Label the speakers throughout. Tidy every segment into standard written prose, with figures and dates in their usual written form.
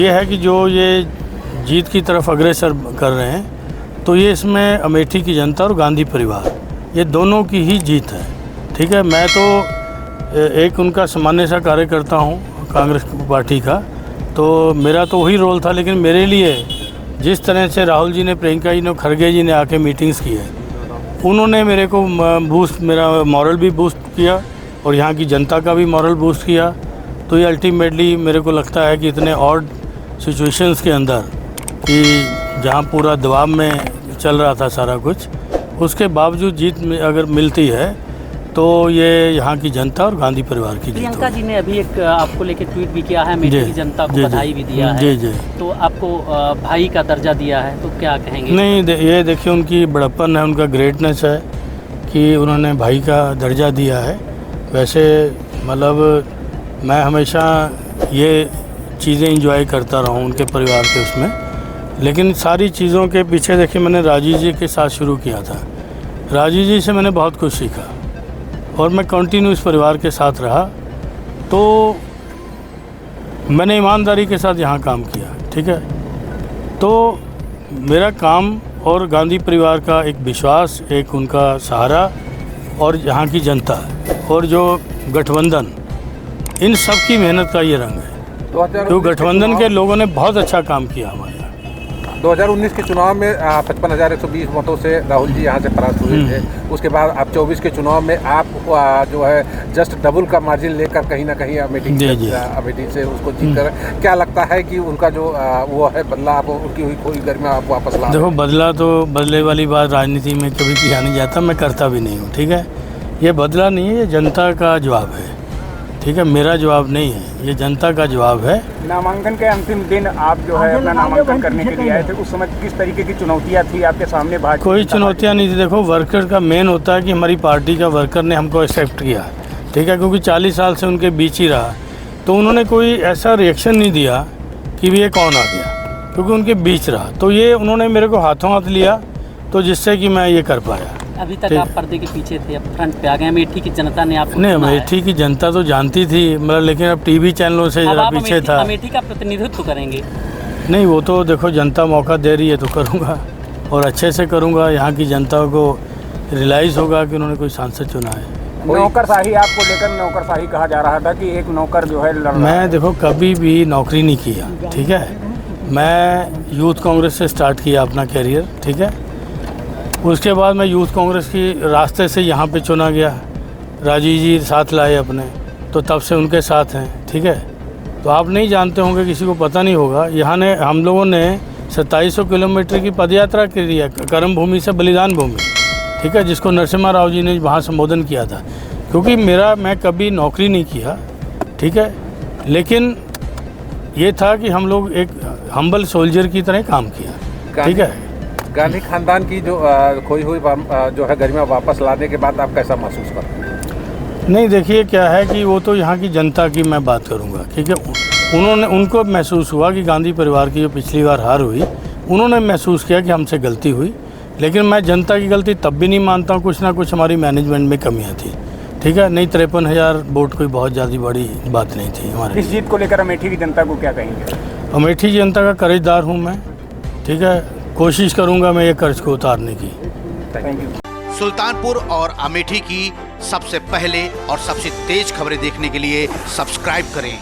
Speaker 1: ये है कि जो ये जीत की तरफ अग्रसर कर रहे हैं, तो ये इसमें अमेठी की जनता और गांधी परिवार, ये दोनों की ही जीत है। ठीक है, मैं तो एक उनका सामान्य सा कार्यकर्ता हूँ कांग्रेस पार्टी का, तो मेरा तो वही रोल था। लेकिन मेरे लिए जिस तरह से राहुल जी ने, प्रियंका जी ने, खड़गे जी ने आके मीटिंग्स की है, उन्होंने मेरे को बूस्ट, मेरा मॉरल भी बूस्ट किया और यहाँ की जनता का भी मॉरल बूस्ट किया। तो ये अल्टीमेटली मेरे को लगता है कि इतने ऑड सिचुएशंस के अंदर, कि जहाँ पूरा दबाव में चल रहा था सारा कुछ, उसके बावजूद जीत में अगर मिलती है तो ये यहाँ की जनता और गांधी परिवार की जीत।
Speaker 2: प्रियंका जी ने अभी एक आपको लेकर ट्वीट भी किया है, अमेठी की जनता को बधाई भी दिया है।
Speaker 1: जी।
Speaker 2: तो आपको भाई का दर्जा दिया है, तो क्या कहेंगे?
Speaker 1: नहीं, ये देखिए उनकी बड़प्पन है, उनका ग्रेटनेस है कि उन्होंने भाई का दर्जा दिया है। वैसे मतलब मैं हमेशा ये चीज़ें एंजॉय करता रहा हूँ उनके परिवार के उसमें। लेकिन सारी चीज़ों के पीछे देखिए, मैंने राजीव जी के साथ शुरू किया था। राजीव जी से मैंने बहुत कुछ सीखा और मैं कंटिन्यू इस परिवार के साथ रहा। तो मैंने ईमानदारी के साथ यहाँ काम किया। ठीक है, तो मेरा काम और गांधी परिवार का एक विश्वास, एक उनका सहारा और यहाँ की जनता और जो गठबंधन, इन सब की मेहनत का ये रंग है। तो गठबंधन के लोगों ने बहुत अच्छा काम किया हमारे यहाँ।
Speaker 3: 2019 के चुनाव में 55,120 मतों से राहुल जी यहाँ से परास्त हुए थे। उसके बाद आप 24 के चुनाव में आप जो है जस्ट डबल का मार्जिन लेकर कहीं ना कहीं अमेठी से उसको जीतकर, क्या लगता है कि उनका जो वो है बदला, आप उनकी हुई कोई गर्मी आप वापस ला?
Speaker 1: देखो, बदला तो बदले वाली बात राजनीति में कभी किया नहीं जाता, मैं करता भी नहीं हूँ। ठीक है, ये बदला नहीं है, ये जनता का जवाब है। ठीक है, मेरा जवाब नहीं है, ये जनता का जवाब है।
Speaker 4: नामांकन के अंतिम दिन आप जो है अपना नामांकन करने के लिए आए थे, उस समय किस तरीके की चुनौतियां थी आपके सामने?
Speaker 1: कोई चुनौतियां नहीं थी। देखो, वर्कर का मेन होता है कि हमारी पार्टी का वर्कर ने हमको एक्सेप्ट किया। ठीक है, क्योंकि 40 साल से उनके बीच ही रहा, तो उन्होंने कोई ऐसा रिएक्शन नहीं दिया कि ये कौन आ गया, क्योंकि उनके बीच रहा। तो ये उन्होंने मेरे को हाथों हाथ लिया, तो जिससे कि मैं ये कर पाया।
Speaker 2: अभी तक आप पर्दे के पीछे थे, अब फ्रंट पे आ गए। अमेठी की जनता ने आपको
Speaker 1: नहीं, अमेठी की जनता तो जानती थी, मतलब, लेकिन अब टीवी चैनलों से ज़रा पीछे था।
Speaker 2: अमेठी का प्रतिनिधित्व करेंगे?
Speaker 1: नहीं, वो तो देखो जनता मौका दे रही है तो करूँगा, और अच्छे से करूँगा। यहाँ की जनता को रियलाइज़ होगा कि उन्होंने कोई सांसद चुना है।
Speaker 4: नौकरशाही आपको लेकर नौकरशाही कहा जा रहा था कि एक नौकर जो है लड़ रहा है।
Speaker 1: मैं देखो कभी भी नौकरी नहीं किया। ठीक है, मैं यूथ कांग्रेस से स्टार्ट किया अपना कैरियर। ठीक है, उसके बाद मैं यूथ कांग्रेस की रास्ते से यहाँ पे चुना गया, राजीव जी साथ लाए अपने, तो तब से उनके साथ हैं। ठीक है, तो आप नहीं जानते होंगे, किसी को पता नहीं होगा, यहाँ ने हम लोगों ने 2700 किलोमीटर की पदयात्रा करी है, कर्म भूमि से बलिदान भूमि। ठीक है, जिसको नरसिम्हा राव जी ने वहाँ संबोधन किया था। क्योंकि मैं कभी नौकरी नहीं किया। ठीक है, लेकिन ये था कि हम लोग एक हम्बल सोल्जर की तरह काम किया। ठीक है,
Speaker 3: गांधी खानदान की जो खोई हुई जो है गरिमा वापस लाने के बाद आप कैसा महसूस करते हैं?
Speaker 1: नहीं, देखिए क्या है कि वो तो यहाँ की जनता की मैं बात करूँगा। ठीक है, उनको महसूस हुआ कि गांधी परिवार की जो पिछली बार हार हुई, उन्होंने महसूस किया कि हमसे गलती हुई। लेकिन मैं जनता की गलती तब भी नहीं मानता हूँ, कुछ ना कुछ हमारी मैनेजमेंट में कमियाँ थी। ठीक है, नहीं 53,000 वोट कोई बहुत ज़्यादा बड़ी बात नहीं थी हमारे।
Speaker 4: इस जीत को लेकर अमेठी की जनता को क्या कहेंगे?
Speaker 1: अमेठी की जनता का कर्जदार हूँ मैं। ठीक है, कोशिश करूंगा मैं ये कर्ज को उतारने की।
Speaker 4: Thank you.
Speaker 5: सुल्तानपुर और अमेठी की सबसे पहले और सबसे तेज खबरें देखने के लिए सब्सक्राइब करें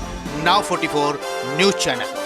Speaker 5: Now 44 न्यूज चैनल।